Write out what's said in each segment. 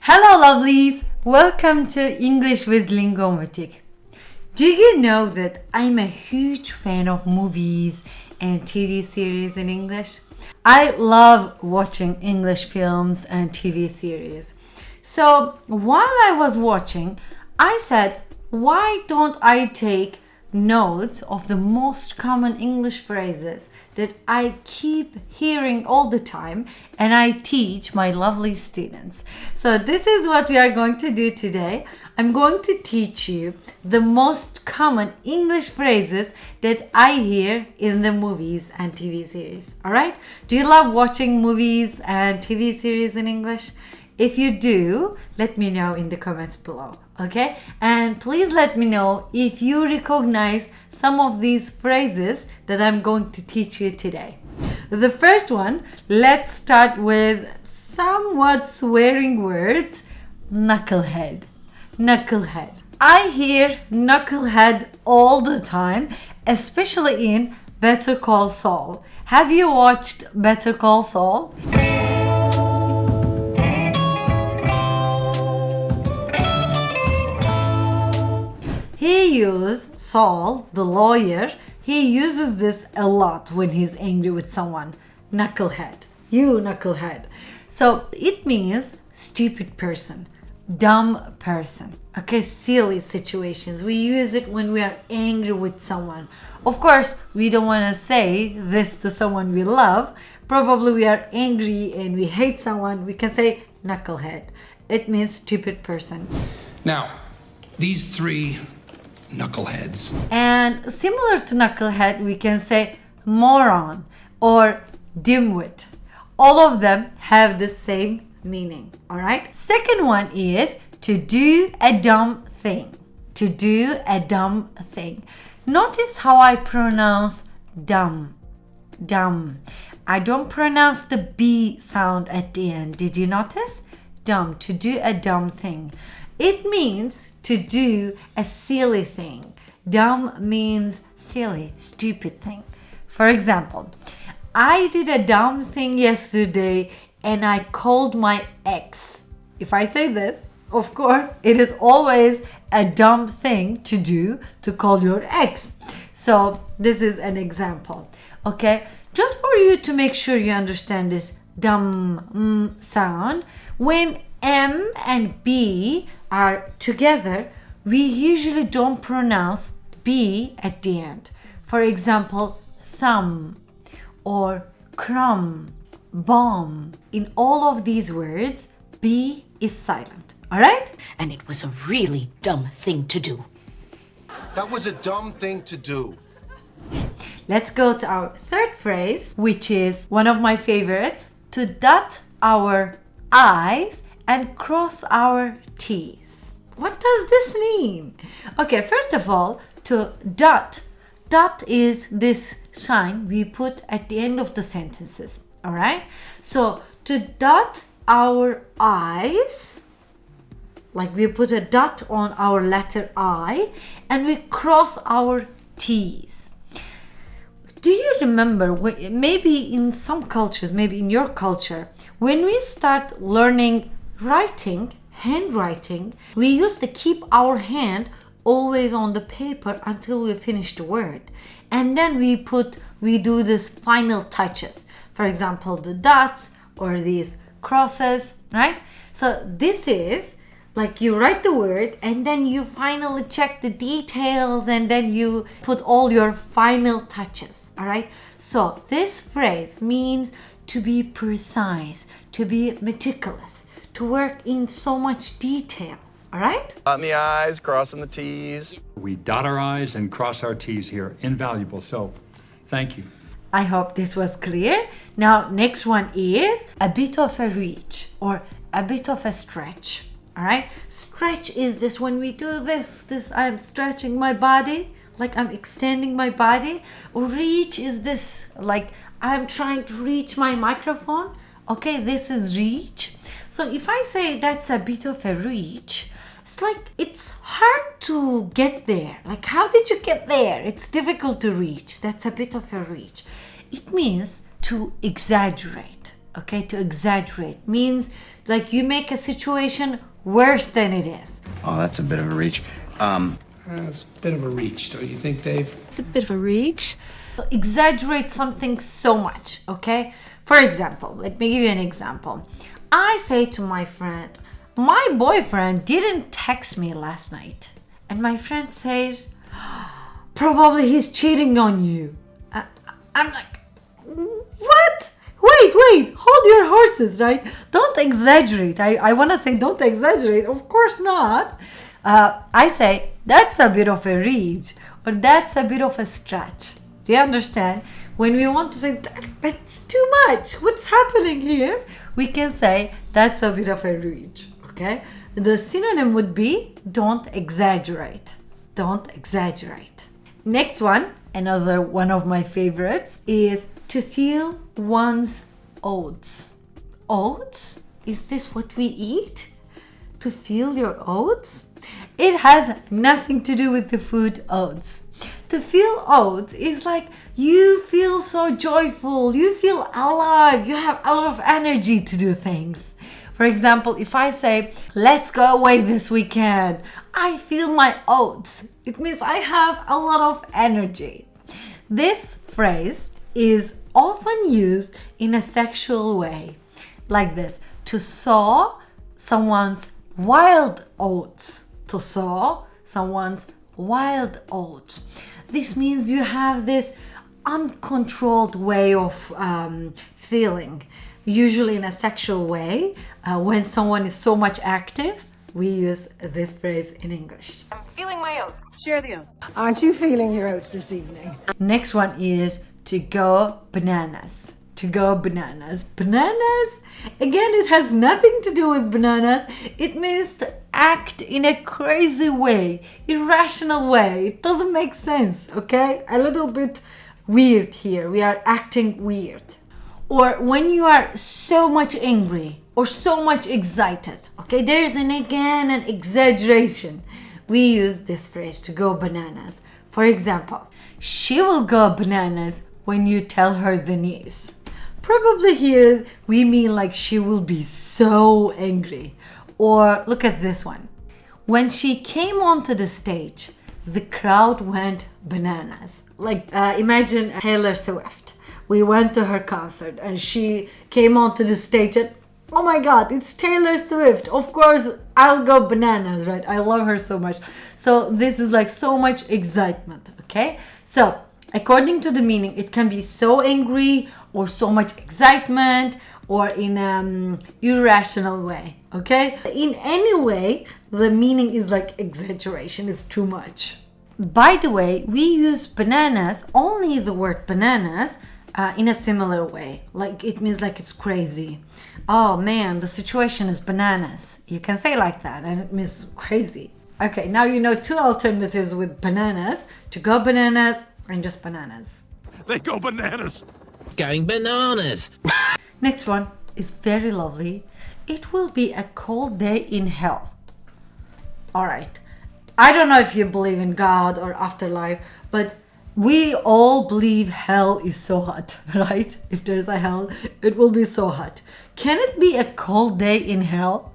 Hello lovelies! Welcome to English with Lingua Matik. Do you know that I'm a huge fan of movies and TV series in English? I love watching English films and TV series. So while I was watching, I said, why don't I take notes of the most common English phrases that I keep hearing all the time and I teach my lovely students. So this is what we are going to do today. I'm going to teach you the most common English phrases that I hear in the movies and TV series. All right? Do you love watching movies and TV series in English? If you do, let me know in the comments below, okay? And please let me know if you recognize some of these phrases that I'm going to teach you today. The first one, let's start with somewhat swearing words. Knucklehead. Knucklehead. I hear knucklehead all the time, especially in Better Call Saul. Have you watched Better Call Saul? Saul, the lawyer, he uses this a lot when he's angry with someone. Knucklehead. You knucklehead. So it means stupid person, dumb person. Okay, silly situations. We use it when we are angry with someone. Of course, we don't want to say this to someone we love. Probably we are angry and we hate someone. We can say knucklehead. It means stupid person. Now, these three knuckleheads. And similar to knucklehead, we can say moron or dimwit. All of them have the same meaning, all right? Second one is to do a dumb thing. To do a dumb thing. Notice how I pronounce dumb. Dumb. I don't pronounce the B sound at the end. Did you notice? Dumb. To do a dumb thing. It means to do a silly thing. Dumb means silly, stupid thing. For example, I did a dumb thing yesterday and I called my ex. If I say this, of course, it is always a dumb thing to do to call your ex. So this is an example, okay? Just for you to make sure you understand this dumb sound, when M and B are together, we usually don't pronounce B at the end. For example, thumb or crumb, bomb. In all of these words, B is silent. All right? And it was a really dumb thing to do. That was a dumb thing to do. Let's go to our third phrase, which is one of my favorites, to dot our I's and cross our T's. What does this mean? Okay, first of all, to dot. Dot is this sign we put at the end of the sentences. All right? So to dot our I's, like we put a dot on our letter I, and we cross our T's. Do you remember, maybe in some cultures, maybe in your culture, when we start learning writing, handwriting, we used to keep our hand always on the paper until we finish the word. And then we do this final touches. For example, the dots or these crosses, right? So this is like you write the word and then you finally check the details and then you put all your final touches, all right? So this phrase means to be precise, to be meticulous, to work in so much detail, all right? On the I's, crossing the T's. We dot our I's and cross our T's here. Invaluable. So, thank you. I hope this was clear. Now, next one is a bit of a reach or a bit of a stretch, all right? Stretch is this when we do this I'm stretching my body, like I'm extending my body. Reach is this, like I'm trying to reach my microphone. Okay, this is reach. So if I say that's a bit of a reach, it's like it's hard to get there. Like, how did you get there? It's difficult to reach. That's a bit of a reach. It means to exaggerate. Okay, to exaggerate means Like you make a situation worse than it is. Oh, that's a bit of a reach. It's a bit of a reach, don't you think, Dave? It's a bit of a reach. Exaggerate something so much, okay? For example, let me give you an example. I say to my friend, my boyfriend didn't text me last night. And my friend says, probably he's cheating on you. I'm like, what? Wait, hold your horses, right? Don't exaggerate. I want to say don't exaggerate. Of course not. I say, that's a bit of a reach, or that's a bit of a stretch. Do you understand? When we want to say, that's too much, what's happening here? We can say, that's a bit of a reach, okay? The synonym would be, don't exaggerate. Don't exaggerate. Next one, another one of my favorites, is to feel one's oats. Oats? Is this what we eat? To feel your oats? It has nothing to do with the food oats. To feel oats is like you feel so joyful, you feel alive, you have a lot of energy to do things. For example, if I say, let's go away this weekend, I feel my oats. It means I have a lot of energy. This phrase is often used in a sexual way, like this, to sow someone's wild oats. To sow someone's wild oats. This means you have this uncontrolled way of feeling, usually in a sexual way. When someone is so much active, we use this phrase in English. I'm feeling my oats. Share the oats. Aren't you feeling your oats this evening? Next one is to go bananas. To go bananas. Bananas, again, it has nothing to do with bananas. It means to act in a crazy way, irrational way. It doesn't make sense, okay? A little bit weird here. We are acting weird. Or when you are so much angry or so much excited, okay? There's an exaggeration. We use this phrase, to go bananas. For example, she will go bananas when you tell her the news. Probably here we mean like she will be so angry. Or look at this one. When she came onto the stage, the crowd went bananas. Like imagine Taylor Swift. We went to her concert and she came onto the stage and oh my God, it's Taylor Swift. Of course, I'll go bananas, right? I love her so much. So this is like so much excitement, okay? So according to the meaning, it can be so angry or so much excitement or in an irrational way, okay? In any way, the meaning is like exaggeration, is too much. By the way, we use bananas, only the word bananas, in a similar way. Like it means like it's crazy. Oh man, the situation is bananas. You can say like that and it means crazy. Okay, now you know two alternatives with bananas. To go bananas and just bananas. They go bananas. Going bananas. Next one is very lovely. It will be a cold day in hell. All right. I don't know if you believe in God or afterlife, but we all believe hell is so hot, right? If there's a hell, it will be so hot. Can it be a cold day in hell?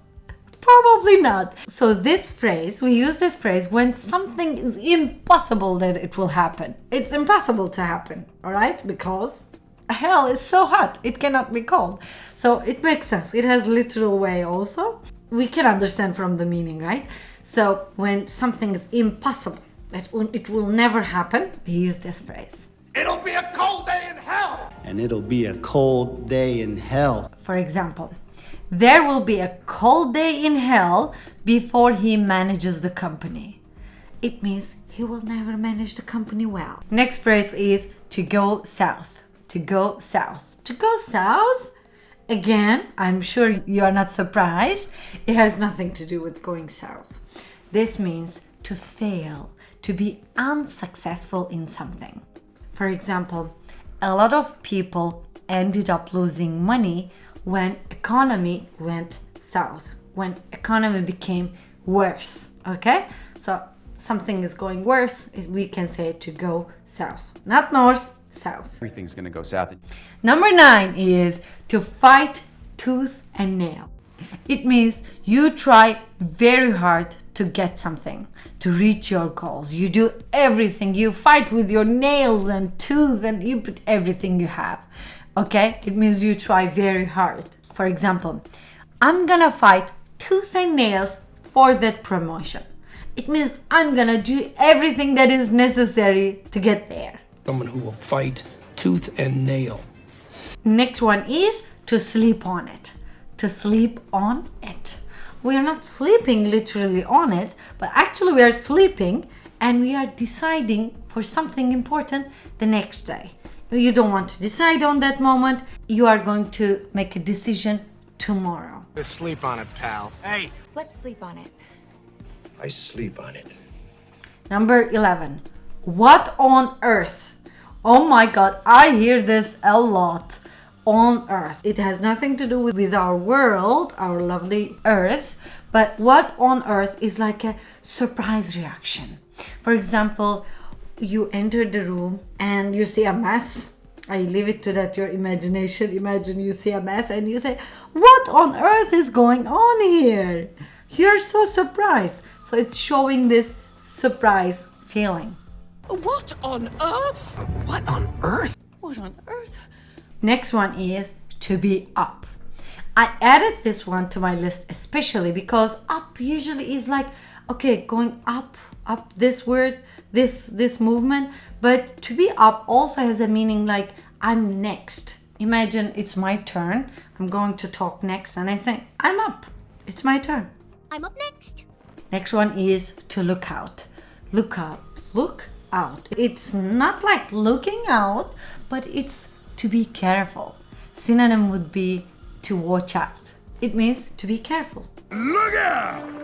Probably not. So this phrase, we use this phrase when something is impossible that it will happen. It's impossible to happen, all right? Because hell is so hot, it cannot be cold. So it makes sense. It has literal way also. We can understand from the meaning, right? So when something is impossible, that it will never happen, we use this phrase. It'll be a cold day in hell. And it'll be a cold day in hell. For example, there will be a cold day in hell before he manages the company. It means he will never manage the company well. Next phrase is to go south. To go south. To go south? Again, I'm sure you are not surprised. It has nothing to do with going south. This means to fail, to be unsuccessful in something. For example, a lot of people ended up losing money when economy went south, when economy became worse, okay? So something is going worse, we can say to go south. Not north, south. Everything's gonna go south. Number 9 is to fight tooth and nail. It means you try very hard to get something, to reach your goals. You do everything. You fight with your nails and tooth and you put everything you have. Okay? It means you try very hard. For example, I'm gonna fight tooth and nails for that promotion. It means I'm gonna do everything that is necessary to get there. Someone who will fight tooth and nail. Next one is to sleep on it. To sleep on it. We are not sleeping literally on it, but actually we are sleeping and we are deciding for something important the next day. You don't want to decide on that moment. You are going to make a decision tomorrow. Let's sleep on it, pal. Hey, Let's sleep on it. I sleep on it. Number 11. What on earth? Oh my God, I hear this a lot. On earth. It has nothing to do with our world, our lovely earth, but what on earth is like a surprise reaction. For example, you enter the room and you see a mess. I leave it to that your imagination. Imagine you see a mess and you say, what on earth is going on here? You're so surprised. So it's showing this surprise feeling. what on earth? What on earth? What on earth? Next one is to be up. I added this one to my list especially because up usually is like, okay, going up this word, this movement, but to be up also has a meaning like I'm next. Imagine it's my turn. I'm going to talk next and I say, I'm up. It's my turn. I'm up next. Next one is to look out. Look out. Look out. It's not like looking out, but it's to be careful. Synonym would be to watch out. It means to be careful. Look out!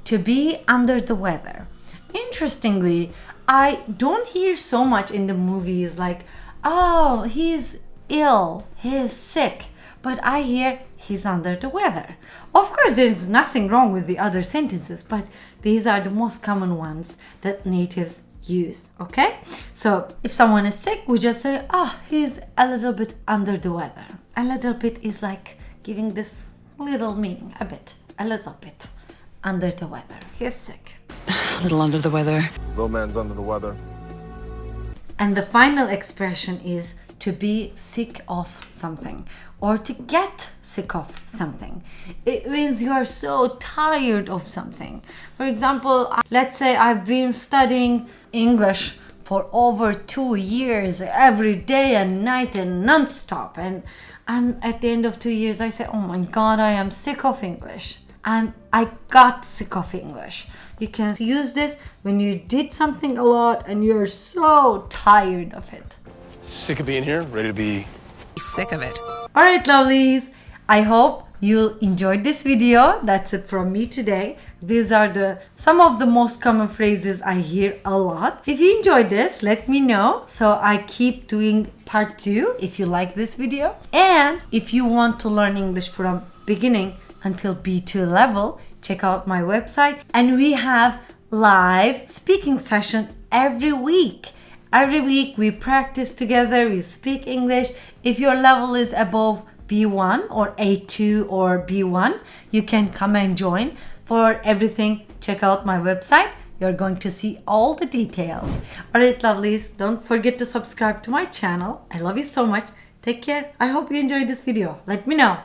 To be under the weather. Interestingly, I don't hear so much in the movies like, oh, he's ill, he's sick. But I hear he's under the weather. Of course, there is nothing wrong with the other sentences, but these are the most common ones that natives use, okay? So if someone is sick, we just say, oh, he's a little bit under the weather. A little bit is like giving this little meaning, a little bit under the weather. He's sick. A little under the weather. Little man's under the weather. And the final expression is to be sick of something or to get sick of something. It means you are so tired of something. For example, let's say I've been studying English for over 2 years, every day and night and non-stop. And I'm at the end of 2 years, I say, oh my God, I am sick of English. I got sick of English. You can use this when you did something a lot and you're so tired of it. Sick of being here, ready to be. Sick of it. Alright, lovelies. I hope you enjoyed this video. That's it from me today. These are some of the most common phrases I hear a lot. If you enjoyed this, let me know so I keep doing part 2 if you like this video. And if you want to learn English from beginning until B2 level, check out my website. And we have live speaking session every week. Every week we practice together, we speak English. If your level is above B1 or A2 or B1, you can come and join. For everything, check out my website. You're going to see all the details. Alright, lovelies, don't forget to subscribe to my channel. I love you so much. Take care. I hope you enjoyed this video. Let me know.